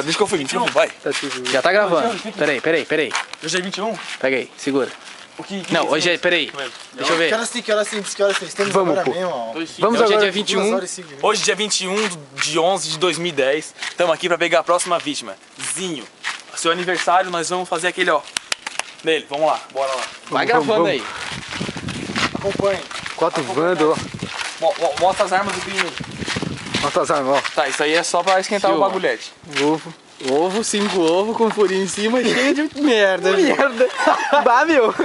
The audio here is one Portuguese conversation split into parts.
Diz qual foi, 21, vai. Já tá gravando. Peraí. Hoje é 21? Pega aí, segura. O que Não, hoje é, peraí. Deixa eu ver. Que horas tem? Vamos, pô. Vamos Hoje agora. é dia 21. Hoje é dia 21 de 11 de 2010. Estamos aqui pra pegar a próxima vítima. Zinho. Seu aniversário, nós vamos fazer aquele, ó. Nele, vamos lá, bora lá. Vai gravando aí. Acompanhe. 4 vândalos, Mostra as armas do crime. Mostra as armas, ó. Tá, isso aí é só pra esquentar o bagulhete. Ovo, 5 ovos com furinho em cima, cheio de merda. Bah, meu.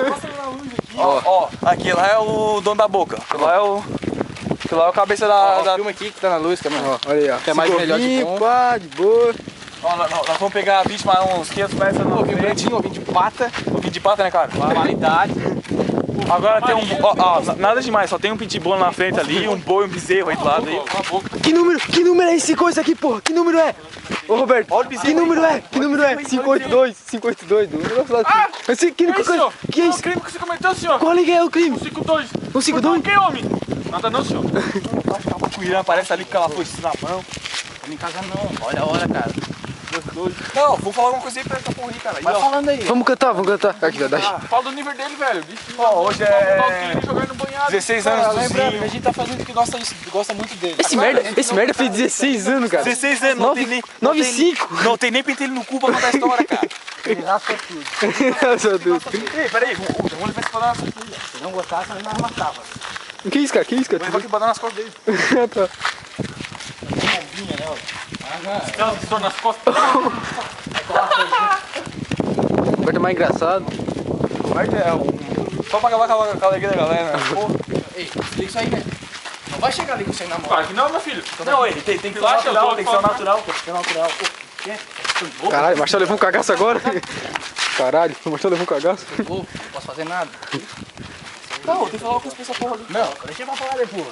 Ó, aqui lá é o dono da boca. Aquilo lá é o cabeça da... Filma aqui que tá na luz, câmera. Ó, olha aí, ó. Que é mais melhor de bom. Pá, de boa. Ó, nós vamos pegar a vítima a uns 500 metros na Ovinho frente. branquinho, ovinho de pata. Ovinho de pata, né, cara? Qualidade. Agora tem um... Ó, nada demais, só tem um pitbull na frente ali, um boi, um bezerro aí do lado aí. Que número é esse coisa aqui, porra? Que número é? Ô, Roberto, que número é? 582, do negócio lá. Ah! Que é isso? O crime que você cometeu, senhor? Qual é o crime? 152. 152? Que homem? Nada não, senhor. Acho que a Bucuirã aparece ali com aquela foice na mão. Não em casa não, olha a hora, cara. Não, vou falar alguma coisa aí pra essa porra aí, cara. Aí, Vai ó. falando aí. Vamos cantar. Aqui, dá. Fala do nível dele, velho. Ó, hoje é 16 anos do Lembrando, a Zinho. gente tá fazendo que gosta muito dele. Esse merda fez 16 anos, cara. 16 anos, não tem nem... 9,5. Não tem nem pentelho no cu pra contar a história, cara. Ele raspa tudo. Ei, peraí, o demônio vai se falar nas costas dele. Se não gostasse, nós matava. Que isso, cara? Ele vai botar nas costas dele. Tá. Bombinha, né, ó. Ela se torna nas costas. Vai ter mais engraçado. Só pra acabar com a alegria da galera, né? Porra. Ei, explica isso aí, né? Não vai chegar ali com isso aí na mão. Claro que não, meu filho. Não, ele tem que ser natural, tem que ser natural. Caralho, o Marcelo levou um cagaço agora. Caralho, o Marcelo levou um cagaço. Não posso fazer nada. Não, tem que falar com as pessoas porra ali. Não, deixa eu falar depois.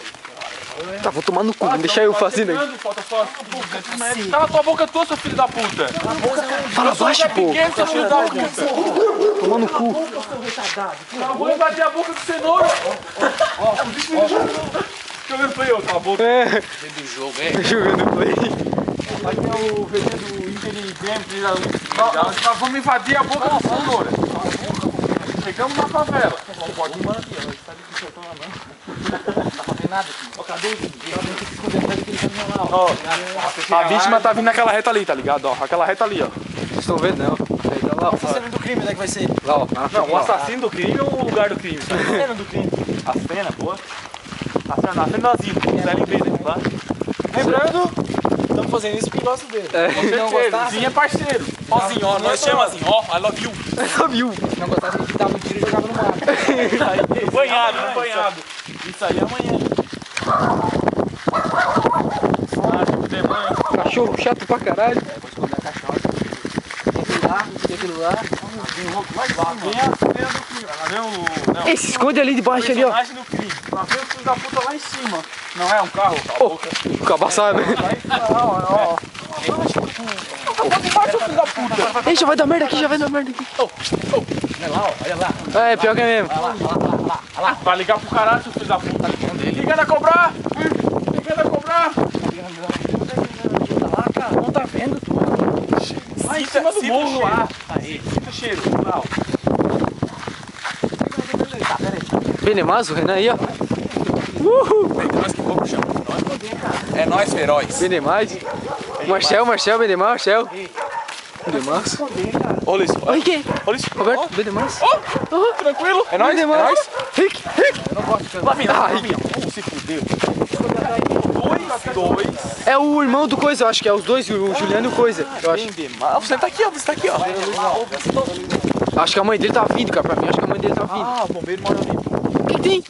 Tá, vou tomar no cu, vou deixar eu fazendo aí. Falta só. Cala tua boca toda, seu filho da puta. Fala baixo, pô. Pequeno, seu filho da puta. Tomar no cu. Eu vou invadir a boca do cenoura. Ó, o bicho me jogando play, ó, cala a boca. Do jogo, é. Jogando play. Aqui é o VT do Inteligente. Nós vamos invadir a boca do cenoura. Chegamos na favela. Não pode mandar aqui, ó. Tá de soltando a mão. Não tá fazendo nada aqui. Ó, cadê o... Ó, a vítima tá vindo naquela reta ali, tá ligado? Ó, aquela reta ali, ó. Vocês estão vendo, não? Lá, A cena do crime, né, que vai ser? lá, ó. Não, o assassino do crime ou o lugar do crime? A cena do crime. A cena, boa. A cena na frente do asilo, Zé Limpeza, tá? Lembrando, estamos fazendo isso porque gosta dele. Com não certeza, gostasse- Zinho é parceiro. Ó, Zinho, ó, nós chamamos assim, ó, I love you. Viu? Se não gostasse, a gente dava um tiro e jogava no mar. Aí, no banhado, no banhado. Isso aí é amanhã. Cachorro chato pra caralho. Vou esconder a caixota. Tem aquilo lá. Lá vem a cena do crime. Lá vem o... Não, Ei, se esconde ali debaixo ali, ó. personagem do crime. Lá vem o filho da puta lá em cima. Não é um carro, cala a boca. O cabaçado, né? Lá em cima, ó. Embaixo, filho da puta. Ei, já vai dar merda aqui, Olha lá, ó, olha lá. É, pior que é mesmo. Vai ligar pro caralho, seu filho da puta. Ligando a cobrar. Ligando a cobrar. Tá lá, cara. Não tá vendo tudo. Lá em cima do morro lá. Aí, sinta o cheiro. Lá, ó. Benemazo, Renan aí, ó. Nós que vamos pro chão. É nós feroz. Benemaz. Marcel, Benemar, Marcel. Benemazo. Olha isso. Oi, quem? Olha isso. Roberto, Benemaz. Ó, tranquilo. É nóis, é nóis. Rick. Lá vem, se fudeu. Dois. É o irmão do Coisa, eu acho que é os dois, o Juliano e o Coisa, eu acho. Você tá aqui, ó. Você tá aqui, ó. Acho que a mãe dele tá vindo, cara, pra mim, acho que a mãe dele tá vindo. Ah, o bombeiro mora ali. O que tem?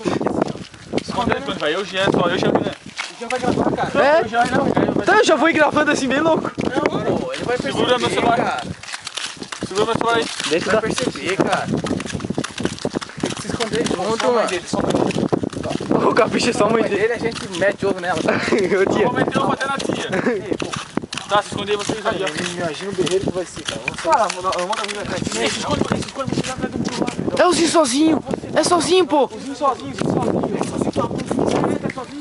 Escondendo quando vai. Eu, Jean, só. Eu, Jean, né? O Jean vai gravar, cara. É? Eu, Jean, não. Tá, eu já vou ir gravando assim, bem louco. Não, pô, ele vai perceber, Segura meu celular. cara. Segura meu celular aí. Dentro Vai da... perceber, cara. Tem que se esconder junto, Só a mãe mano. dele, só a mãe dele. O capricho é só a mãe dele. Ele, a gente mete ovo nela. Eu Eu tinha. vou meter uma até na tia. Tá, se esconder vocês aí, ó. Imagina o berreiro que vai ser, cara. Cara, eu mando a vida atrás. Se esconde, você já vai do lado. É o Zinho sozinho. É sozinho, pô. Sozinho, sozinho.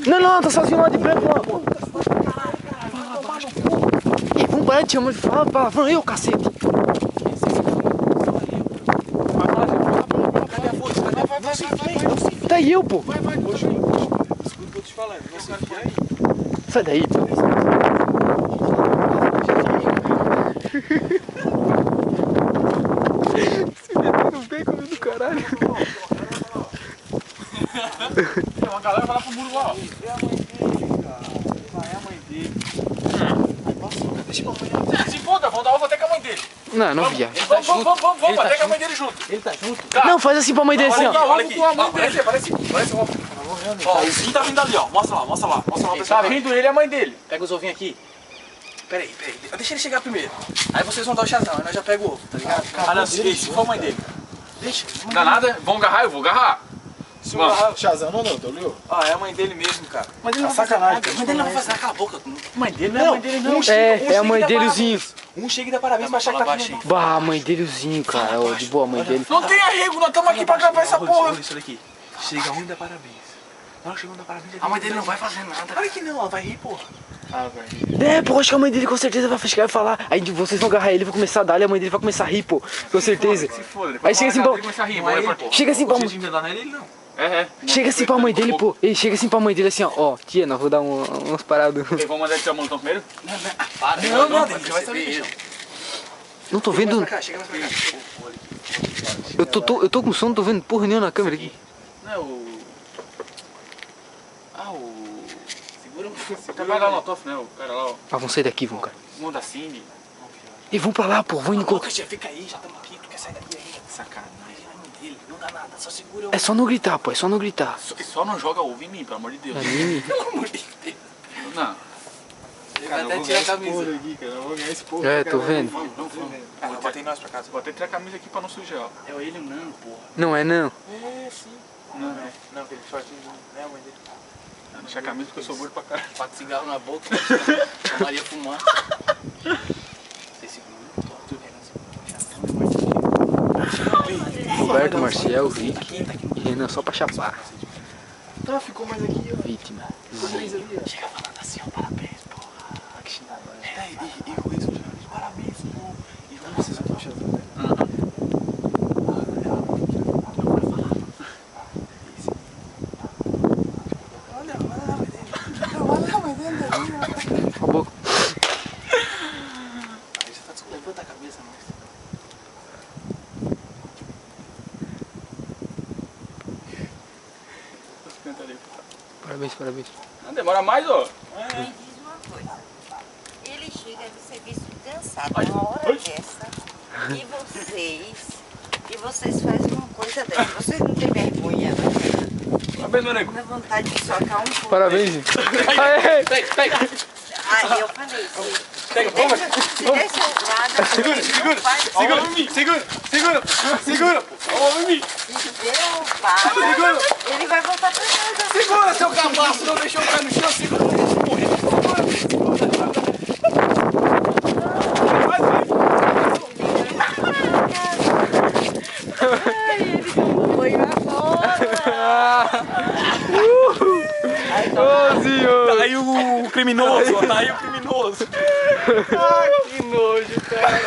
Não, tá sozinho lá de branco, lá. Ei, vamos para de chamar de falar palavrão, eu, cacete. Cadê a força? Cadê a força? Tá aí eu, pô. Vai. Poxa, escuta o que eu tô te falando. Não sei o que é aí. Sai daí, pô. Se meteu no beco do caralho. Tem uma galera vai lá pro muro lá, ó. Vai a mãe dele. Deixa eu se foda, vamos dar ovo até com a mãe dele. Não via. Vamos, até com a mãe dele junto. Ele tá junto? Não, faz assim pra mãe dele, assim, ó. Olha aqui, parece ó. Ó, o Zinho tá vindo ali, ó. Mostra lá. Tá vindo ele e a mãe dele. Pega os ovinhos aqui. Peraí. Deixa ele chegar primeiro. Aí vocês vão dar o chazão, aí nós já pega o ovo, tá ligado? Ah, não, se for a mãe dele. Deixa. Não dá nada, vamos agarrar, eu vou agarrar. Chazão não, tu viu? Ah, é a mãe dele mesmo, cara. Mas ele não vai fazer nada. A mãe dele não vai fazer nada, cala a boca. Mãe dele não é mãe dele, não. É a mãe dele, o Zinho. Um chega e dá parabéns pra achar que tá filmando. Bah, a mãe dele, o Zinho, cara. Ó, de boa, a mãe dele. Não tem arrego, nós estamos aqui pra gravar essa porra. Olha isso daqui. Chega um e dá parabéns. Na hora que chega um dá parabéns. A mãe dele não vai fazer nada. Olha que não, ela vai rir, porra. É, pô, acho que a mãe dele com certeza vai chegar e falar. Aí vocês vão agarrar ele, vai começar a dar, e a mãe dele vai começar a rir, pô. Com certeza. Se foda, Aí chega assim pra... Chega assim pra... Ele não. Chega assim pra mãe dele, pô. Ele chega assim pra mãe dele assim, ó. Tia, nós vou dar umas paradas. Vamos mandar ele tirar o molotão primeiro? Não, ele vai saber isso. Não tô vendo. Chega mais pra cá. Eu tô com sono, não tô vendo porra nenhuma na câmera aqui. Não é o... Ah, o... Segura um pouco. Vai lá no Toff, né? O cara lá, ó. Ah, vamos sair daqui, vamos, cara. O mundo da Cindy. E vamos pra lá, pô. Vamos indo. Lucas, fica aí, já estamos aqui. Tu quer sair daqui ainda? Sacanagem. A mãe dele, não dá nada, só segura o... É só não gritar, pô. É só não gritar. Só não joga ovo em mim, pelo amor de Deus. É mim. Pelo amor de Deus. Não. Ele vai até tirar a camisa. Eu vou ganhar esse porra. É, tô vendo. Vamos. Ah, não, botei nós pra casa. Vou até tirar a camisa aqui pra não sujar, ó. É o ele não, porra. Não é, não. É, sim. Não, aquele shortinho não é a mãe dele. Deixa a camisa porque eu sou gordo pra caralho. 4 cigarros na boca, a Maria fumando. Vocês seguram, Roberto, Marcial, Rick e Renan só pra chapar. Tá, ficou mais aqui, ó. Vítima. chega falando assim, ó, parabéns, porra. Que xingado. E o Wilson já diz parabéns, porra. E vocês vão achar tudo, né? Acabou. Aí você tá levanta a cabeça, mas... Parabéns. Não demora mais, ó. Mas diz uma coisa, ele chega do serviço cansado uma hora dessa e vocês fazem uma coisa dessa. Vocês não têm vergonha, não? Parabéns, meu nego. Dá vontade de socar um pouco. Parabéns. Pega. Aí eu falei, Pega, se desse um lado, Segura. se der um lado, ele vai voltar pra casa. Segura, seu cabaço, não deixou o pé no chão, segura. Ai, ele foi agora. Ô, senhor. Tá aí o criminoso, ó. Tá aí o criminoso. Ai, que nojo, cara.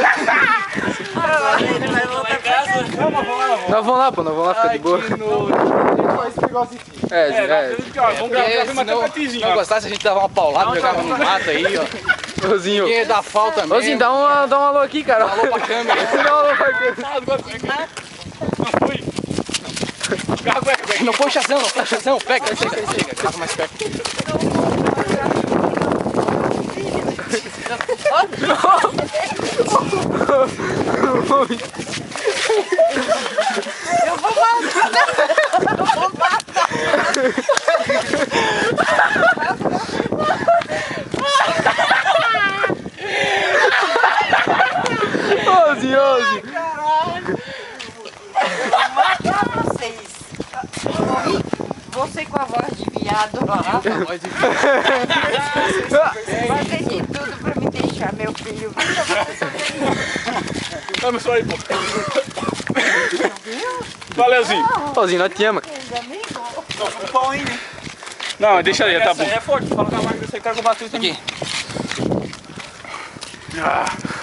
Agora ele vai voltar pra casa. Nós vamos lá, pô. Nós vamos lá ficar de boa. Que nojo. A gente faz esse negócio aqui. Vamos gravar até o cantinho, Se não ó. gostasse, a gente dava uma paulada, jogava no mato aí, ó. Ô, Quem dá falta mesmo. Ô, Zinho, dá um alô aqui, cara. Alô pra câmera. Dá um alô pra câmera. Não põe chazão, pega, chega. Passa mais perto. Eu vou matar. Ô, Zinho. Matar vocês. Você com a voz de viado lá. Fazer de tudo pra me deixar meu filho. Vamos só aí, pô. Valeuzinho. Ô, Zinho, nós te ama. Não, deixa aí, tá bom. É forte, fala com a máquina, você quer que eu bata isso aqui. Ah.